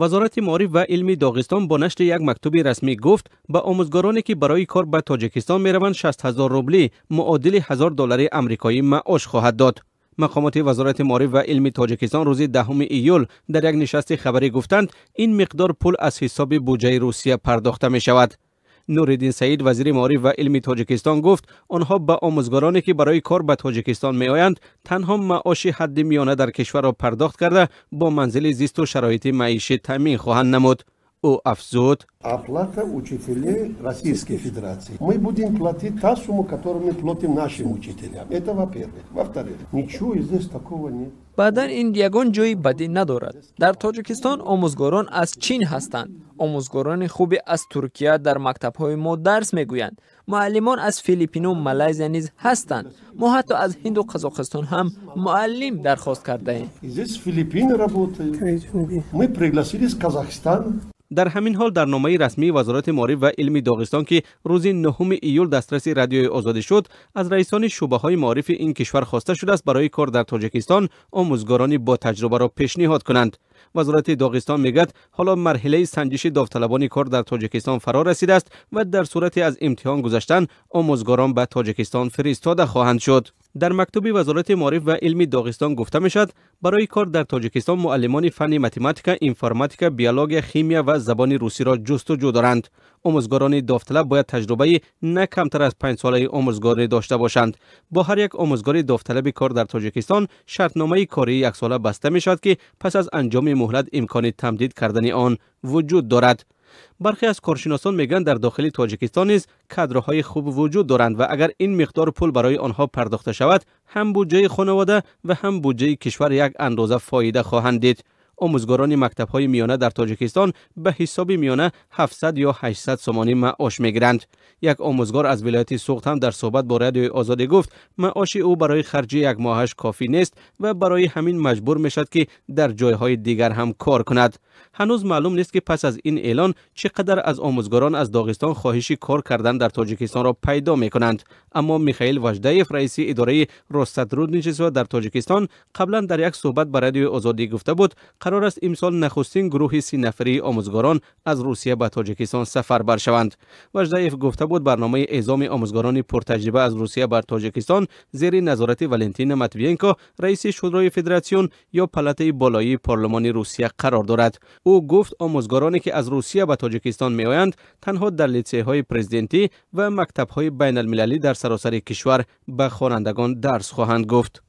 وزارت معارف و علم داغستان با نشر یک مکتوب رسمی گفت به آموزگارانی که برای کار به تاجیکستان میروند 60,000 روبلی معادل $1,000 آمریکایی معاش خواهد داد. مقامات وزارت معارف و علم تاجیکستان روز 10 ایول در یک نشست خبری گفتند این مقدار پول از حساب بودجه روسیه پرداخته می شود. نورالدین سعید وزیر معارف و علم تاجیکستان گفت آنها به آموزگارانی که برای کار به تاجیکستان می آیند تنها معاش حد میانه در کشور را پرداخت کرده با منزل زیست و شرایط معیشی تامین خواهند نمود. او افزود: Оплата учителей Российской Федерации. Мы будем платить та сумму, которую мы платим нашим учителям. Это во-первых. Во-вторых, ничего здесь такого нет. بعدن این یگان جایی بدی ندارد. در تاجیکستان آموزگاران از چین هستند. آموزگاران خوبی از ترکیه در مکتب‌های ما درس میگویند. معلمان از فیلیپین و مالایزیا نیز هستند. ما حتی از هند و قزاقستان هم معلم درخواست کرده ایم. Здесь Филиппины работают. Мы пригласили из Казахстана. در همین حال در نامه رسمی وزارت معارف و علم داغستان که روز 9 ایول دسترس رادیوی آزادی شد، از رئیسان شعبه‌های معارف این کشور خواسته شده است برای کار در تاجیکستان آموزگارانی با تجربه را پیشنهاد کنند. وزارت داغستان میگوید حالا مرحله سنجش داوطلبان کار در تاجیکستان فرا رسیده است و در صورت از امتحان گذشتن آموزگاران به تاجیکستان فرستاده خواهند شد. در مکتوب وزارت معارف و علم داغستان گفته میشد برای کار در تاجیکستان معلمان فن متماتیک، انفرماتیک، بیولوژی، شیمی و زبان روسی را جستجو دارند. آموزگاران داوطلب باید تجربه نه کمتر از 5 ساله آموزگاری داشته باشند. با هر یک آموزگار داوطلب کار در تاجیکستان شرطنامه کاری 1 ساله بسته میشد که پس از انجام مهلت امکان تمدید کردن آن وجود دارد. برخی از کارشناسان میگن در داخل تاجیکستان نیز کادرهای خوب وجود دارند و اگر این مقدار پول برای آنها پرداخته شود هم بودجه خانواده و هم بودجه کشور یک اندازه فایده خواهند دید. آموزگاران مکتب‌های میانه در تاجیکستان به حساب میانه 700 یا 800 سومانی معاش میگیرند. یک آموزگار از ولایت سوخت هم در صحبت با رادیوی آزادی گفت معاش او برای خرج یک ماهش کافی نیست و برای همین مجبور میشد که در جایهای دیگر هم کار کند. هنوز معلوم نیست که پس از این اعلان چقدر از آموزگاران از داغستان خواهش کار کردن در تاجیکستان را پیدا میکنند. اما میخائیل وجدایف رئیس اداره رسترودنیچسو در تاجیکستان قبلا در یک صحبت با رادیوی آزادی گفته بود قرار است امسال نخستین گروه 30 نفری آموزگاران از روسیه به تاجیکستان سفربر شوند. وجدایف گفته بود برنامه اعزام آموزگاران پرتجربه از روسیه بر تاجیکستان زیر نظارت والنتینا ماتوینکو رئیس شورای فدراسیون یا پالاتای بالایی پارلمان روسیه قرار دارد. او گفت آموزگارانی که از روسیه به تاجیکستان می آیند تنها در لیسه‌های پرزیدنتی و مکتب‌های بین المللی در سراسر کشور به خوانندگان درس خواهند گفت.